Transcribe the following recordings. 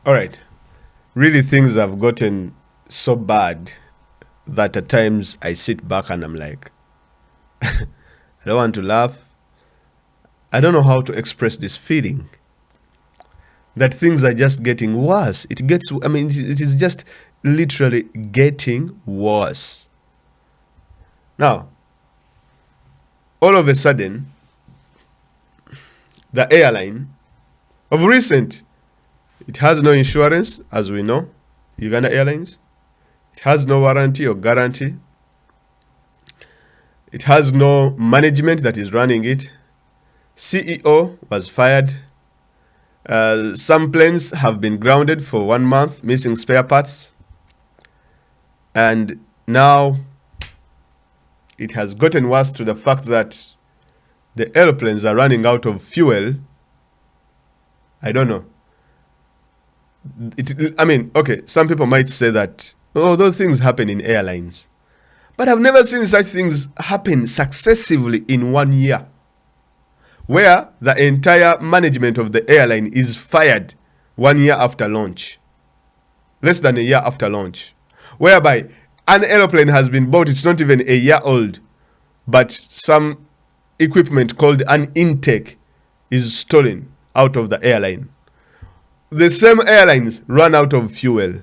All right. Really, things have gotten so bad that at times I sit back and I'm like, I don't want to laugh. I don't know how to express this feeling that things are just getting worse. It is just literally getting worse. Now, all of a sudden, the airline of recent, it has no insurance, as we know, Uganda Airlines. It has no warranty or guarantee. It has no management that is running it. CEO was fired. Some planes have been grounded for 1 month, missing spare parts. And now it has gotten worse to the fact that the airplanes are running out of fuel. I don't know. Okay, some people might say that, oh, those things happen in airlines. But I've never seen such things happen successively in 1 year, where the entire management of the airline is fired 1 year after launch, less than a year after launch, whereby an airplane has been bought, it's not even a year old, but some equipment called an intake is stolen out of the airline. The same airlines run out of fuel.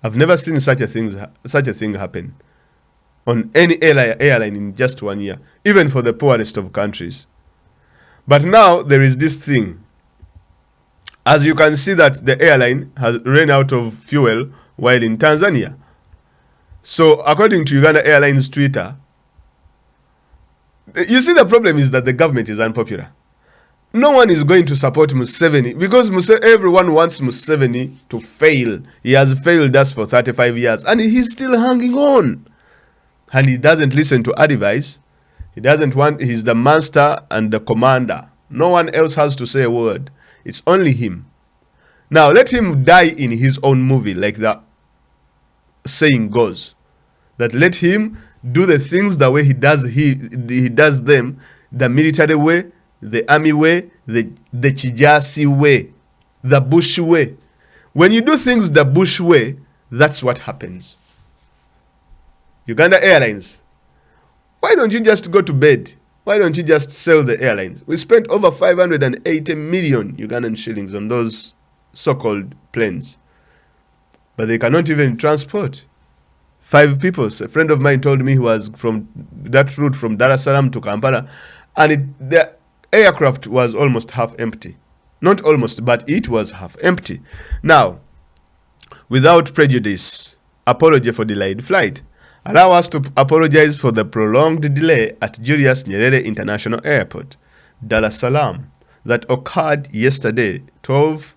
I've never seen such a thing happen on any airline in just 1 year, even for the poorest of countries. But now there is this thing. As you can see that the airline has run out of fuel while in Tanzania. So according to Uganda Airlines Twitter, you see, the problem is that the government is unpopular. No one is going to support Museveni because everyone wants Museveni to fail. He has failed us for 35 years and he's still hanging on. And he doesn't listen to advice. He's the master and the commander. No one else has to say a word. It's only him. Now let him die in his own movie, like the saying goes. That let him do the things the way he does them, the military way, the army way, the Chijasi way, the Bush way. When you do things the Bush way, that's what happens. Uganda Airlines, why don't you just go to bed? Why don't you just sell the airlines? We spent over 580 million Ugandan shillings on those so-called planes, but they cannot even transport 5 people. A friend of mine told me he was from that route from Dar es Salaam to Kampala, and the aircraft was almost half empty. Not almost, but it was half empty. Now, without prejudice, apology for delayed flight. Allow us to apologize for the prolonged delay at Julius Nyerere International Airport, Dar es Salaam, that occurred yesterday, 12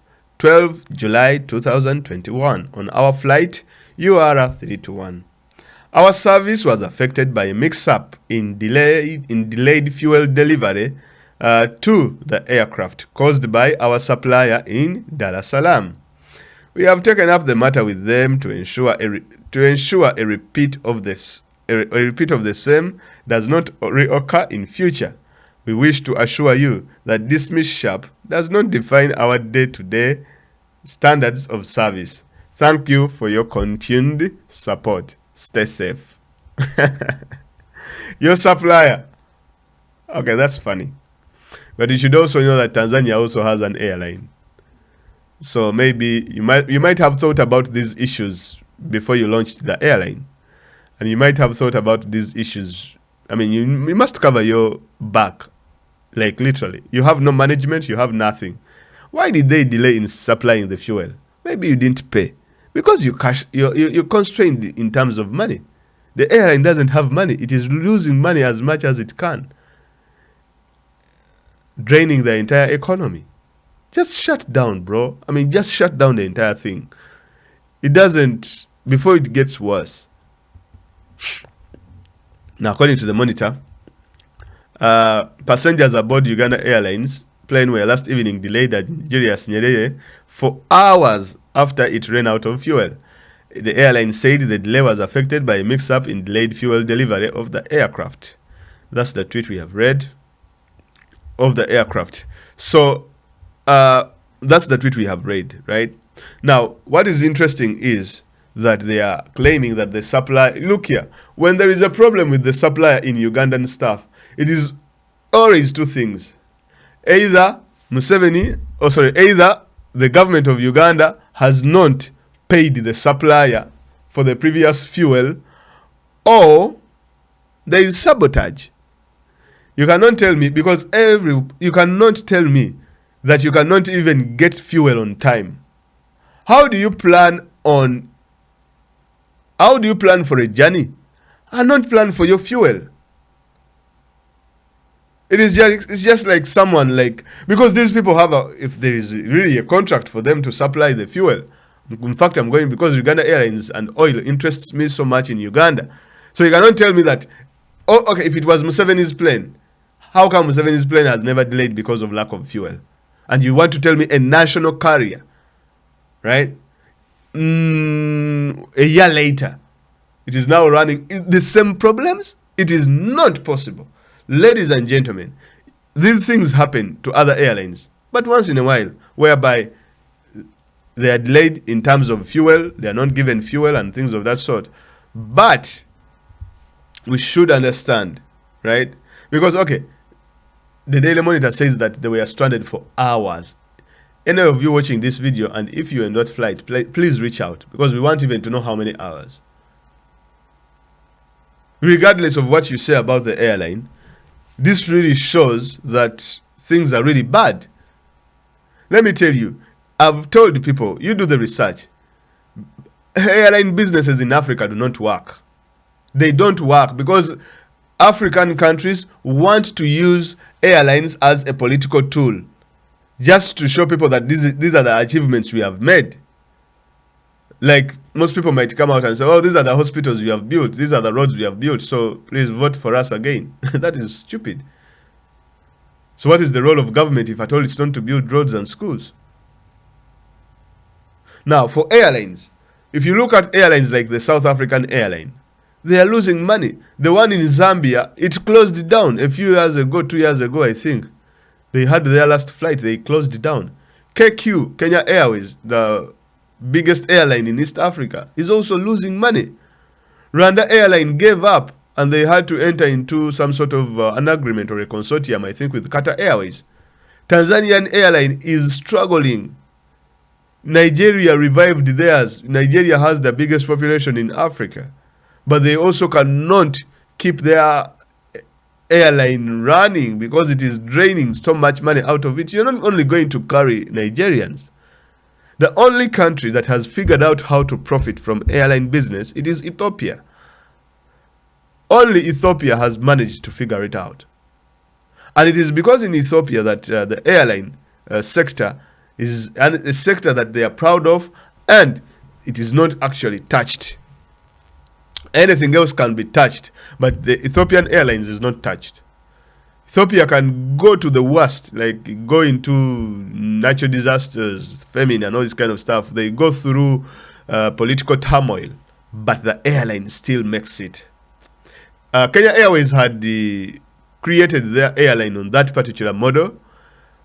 July 2021, on our flight UR 321. Our service was affected by a mix-up in delayed fuel delivery to the aircraft caused by our supplier in Dar es Salaam. We have taken up the matter with them to ensure a repeat of the same does not reoccur in future. We wish to assure you that this mishap does not define our day-to-day standards of service. Thank you for your continued support. Stay safe. Your supplier. Okay, that's funny. But you should also know that Tanzania also has an airline. So maybe you might have thought about these issues before you launched the airline. And you might have thought about these issues. I mean, you must cover your back. Like literally. You have no management, you have nothing. Why did they delay in supplying the fuel? Maybe you didn't pay. Because you're constrained in terms of money. The airline doesn't have money. It is losing money as much as it can, draining the entire economy. Just shut down, bro. I mean, just shut down the entire thing. It doesn't, before it gets worse. Now, according to the Monitor, passengers aboard Uganda Airlines plane were last evening delayed at Julius Nyerere for hours after it ran out of fuel. The airline said the delay was affected by a mix-up in delayed fuel delivery of the aircraft. That's the tweet we have read of the aircraft. So, That's the tweet we have read, right? Now, what is interesting is that they are claiming that the supply, look here, when there is a problem with the supplier in Ugandan stuff, it is always two things. Either either the government of Uganda has not paid the supplier for the previous fuel, or there is sabotage. You cannot tell me, because you cannot tell me that you cannot even get fuel on time. How do you plan for a journey and not plan for your fuel? It's just like someone, like, because these people have if there is really a contract for them to supply the fuel. In fact, I'm going because Uganda Airlines and oil interests me so much in Uganda. So you cannot tell me that, oh, okay, if it was Museveni's plane, how come Museveni's plane has never delayed because of lack of fuel? And you want to tell me a national carrier, right? A year later, it is now running the same problems? It is not possible. Ladies and gentlemen, these things happen to other airlines, but once in a while, whereby they are delayed in terms of fuel, they are not given fuel and things of that sort. But we should understand, right? Because, okay, the Daily Monitor says that they were stranded for hours. Any of you watching this video, and if you are not flight, please reach out, because we want even to know how many hours. Regardless of what you say about the airline, this really shows that things are really bad. Let me tell you, I've told people, you do the research. Airline businesses in Africa do not work. They don't work because African countries want to use airlines as a political tool, just to show people that these are the achievements we have made. Like, most people might come out and say, oh, these are the hospitals we have built, these are the roads we have built, so please vote for us again. That is stupid. So what is the role of government if at all it's not to build roads and schools? Now, for airlines, if you look at airlines like the South African airline, they are losing money. The one in Zambia, it closed down a few years ago, 2 years ago, I think. They had their last flight, they closed it down. KQ, Kenya Airways, the biggest airline in East Africa, is also losing money. Rwanda Airline gave up and they had to enter into some sort of an agreement or a consortium, I think, with Qatar Airways. Tanzanian Airline is struggling. Nigeria revived theirs. Nigeria has the biggest population in Africa, but they also cannot keep their airline running because it is draining so much money out of it. You're not only going to carry Nigerians. The only country that has figured out how to profit from airline business, it is Ethiopia. Only Ethiopia has managed to figure it out. And it is because in Ethiopia that the airline sector is a sector that they are proud of, and it is not actually touched. Anything else can be touched, but the Ethiopian Airlines is not touched. Ethiopia can go to the worst, like go into natural disasters, famine, and all this kind of stuff. They go through political turmoil, but the airline still makes it. Kenya Airways had created their airline on that particular model,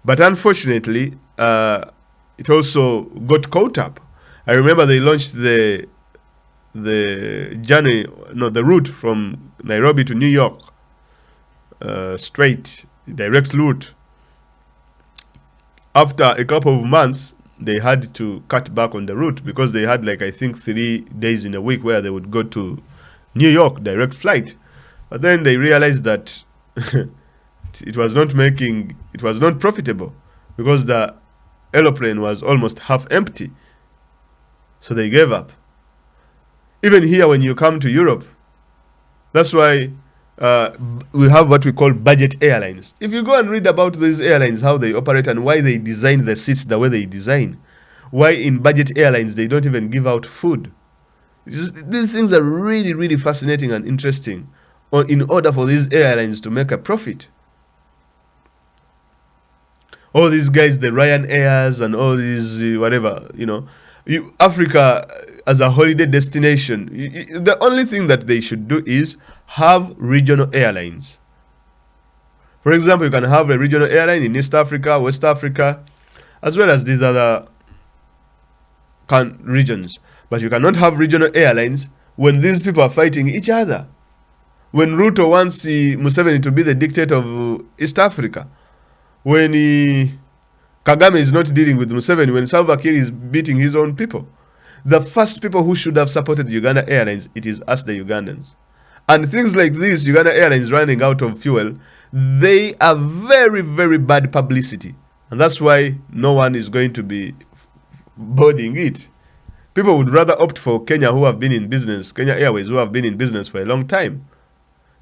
but unfortunately, it also got caught up. I remember they launched the route from Nairobi to New York, straight, direct route. After a couple of months, they had to cut back on the route because they had, like, I think 3 days in a week where they would go to New York, direct flight. But then they realized that it was not profitable because the aeroplane was almost half empty. So they gave up. Even here, when you come to Europe, that's why we have what we call budget airlines. If you go and read about these airlines, how they operate and why they design the seats the way they design, why in budget airlines they don't even give out food. These things are really, really fascinating and interesting in order for these airlines to make a profit. All these guys, the Ryanairs and all these whatever, Africa as a holiday destination, the only thing that they should do is have regional airlines. For example, you can have a regional airline in East Africa, West Africa, as well as these other regions. But you cannot have regional airlines when these people are fighting each other. When Ruto wants Museveni to be the dictator of East Africa, when Kagame is not dealing with Museveni, when Salva Kiir is beating his own people, the first people who should have supported Uganda Airlines, it is us, the Ugandans. And things like this, Uganda Airlines running out of fuel, they are very, very bad publicity. And that's why no one is going to be boarding it. People would rather opt for Kenya, who have been in business, Kenya Airways, who have been in business for a long time.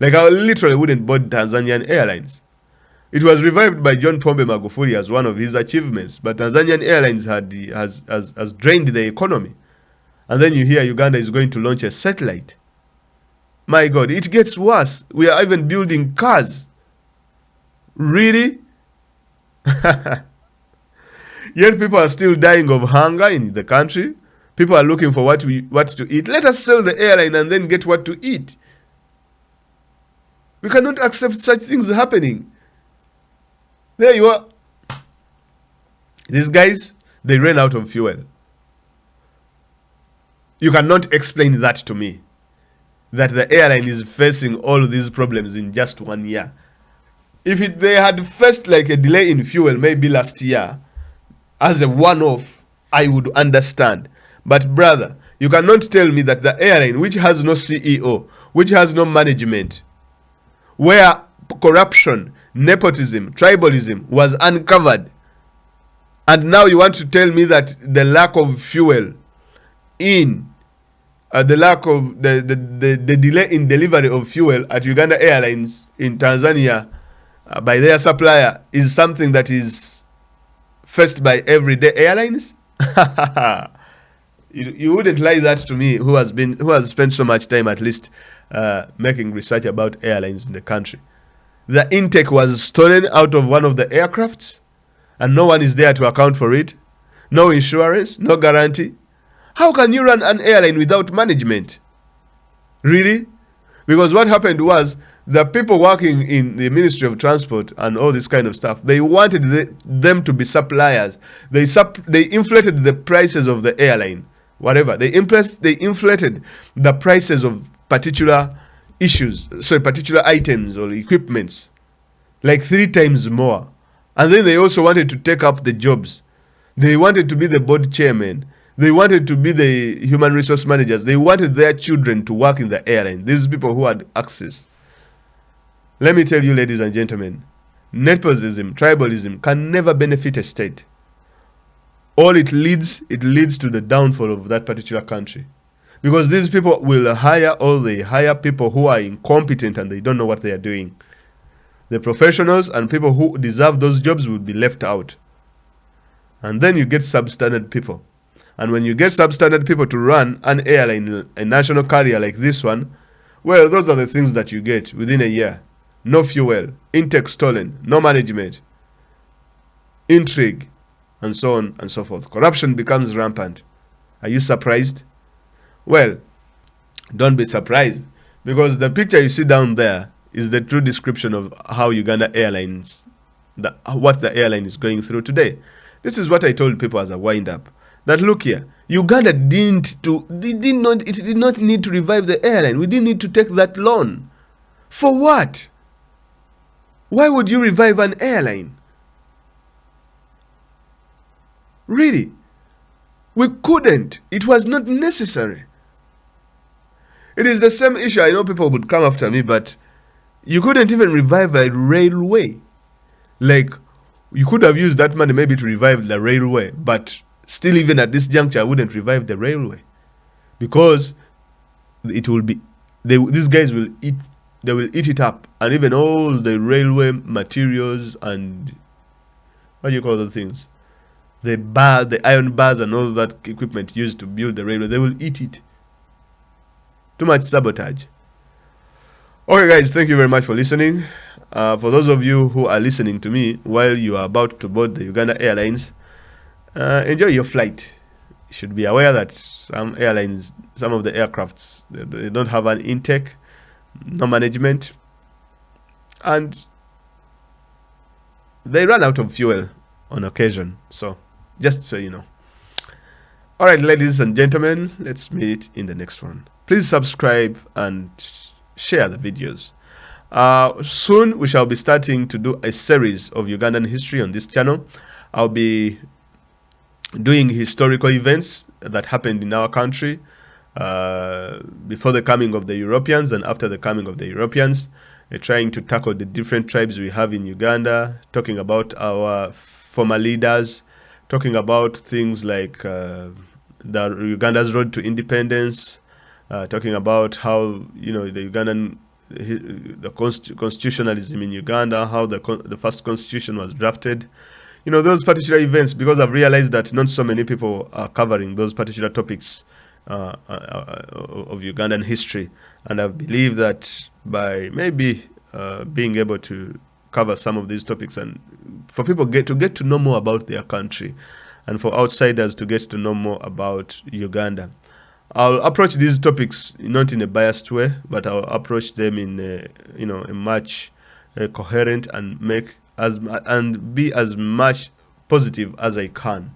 Like, I literally wouldn't board Tanzanian Airlines. It was revived by John Pombe Magufuli as one of his achievements, but Tanzanian Airlines has drained the economy. And then you hear Uganda is going to launch a satellite. My God, it gets worse. We are even building cars. Really? Yet people are still dying of hunger in the country. People are looking for what to eat. Let us sell the airline and then get what to eat. We cannot accept such things happening. There you are. These guys, they ran out of fuel. You cannot explain that to me, that the airline is facing all these problems in just 1 year. If they had faced like a delay in fuel maybe last year as a one-off, I would understand. But brother, you cannot tell me that the airline, which has no CEO, which has no management, where corruption, nepotism, tribalism was uncovered, and now you want to tell me that the lack of fuel in the lack of the delay in delivery of fuel at Uganda Airlines in Tanzania by their supplier is something that is faced by everyday airlines? You wouldn't lie that to me, who has spent so much time at least making research about airlines in the country. The intake was stolen out of one of the aircrafts, and no one is there to account for it. No insurance, no guarantee. How can you run an airline without management? Really? Because what happened was, the people working in the Ministry of Transport and all this kind of stuff, they wanted them to be suppliers. They inflated the prices of the airline. Whatever. They inflated the prices of particular particular items or equipments, like 3 times more. And then they also wanted to take up the jobs. They wanted to be the board chairman. They wanted to be the human resource managers. They wanted their children to work in the airline. These people who had access. Let me tell you, ladies and gentlemen, nepotism, tribalism can never benefit a state. All it leads to the downfall of that particular country. Because these people will hire people who are incompetent and they don't know what they are doing. The professionals and people who deserve those jobs will be left out. And then you get substandard people. And when you get substandard people to run an airline, a national carrier like this one, well, those are the things that you get within a year. No fuel, intake stolen, no management, intrigue, and so on and so forth. Corruption becomes rampant. Are you surprised? Well, don't be surprised, because the picture you see down there is the true description of how Uganda Airlines, what the airline is going through today. This is what I told people as a wind-up. That look here, Uganda did not need to revive the airline. We didn't need to take that loan. For what? Why would you revive an airline? Really? We couldn't. It was not necessary. It is the same issue. I know people would come after me, but you couldn't even revive a railway. Like, you could have used that money maybe to revive the railway, but still, even at this juncture, I wouldn't revive the railway, because it will be, these guys will eat. They will eat it up, and even all the railway materials and what do you call those things? The iron bars and all that equipment used to build the railway. They will eat it. Too much sabotage. Okay, guys, thank you very much for listening. For those of you who are listening to me while you are about to board the Uganda Airlines, enjoy your flight. You should be aware that some airlines, some of the aircrafts, they don't have an intake, no management, and they run out of fuel on occasion. So Just so you know. All right, ladies and gentlemen, let's meet in the next one. Please subscribe and share the videos. Soon we shall be starting to do a series of Ugandan history on this channel. I'll be doing historical events that happened in our country before the coming of the Europeans and after the coming of the Europeans, trying to tackle the different tribes we have in Uganda, talking about our former leaders, talking about things like the Uganda's road to independence, talking about how, you know, the Ugandan constitutionalism in Uganda, how the first constitution was drafted, you know, those particular events, because I've realized that not so many people are covering those particular topics of Ugandan history, and I believe that by maybe being able to cover some of these topics, and for people get to know more about their country, and for outsiders to get to know more about Uganda, I'll approach these topics not in a biased way, but I'll approach them in a much coherent and be as much positive as I can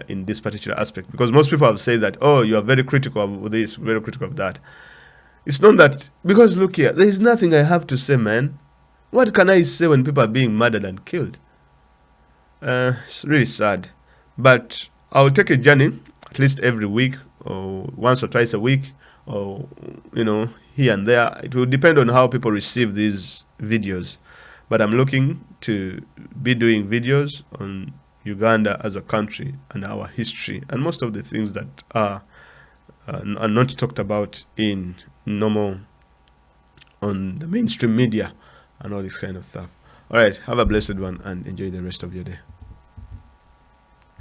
in this particular aspect. Because most people have said that, oh, you are very critical of this, very critical of that. It's not that, because look here, there is nothing I have to say, man. What can I say when people are being murdered and killed? It's really sad. But I'll take a journey at least every week, or once or twice a week, or, you know, here and there. It will depend on how people receive these videos. But I'm looking to be doing videos on Uganda as a country and our history, and most of the things that are not talked about in normal, on the mainstream media and all this kind of stuff. All right, have a blessed one and enjoy the rest of your day.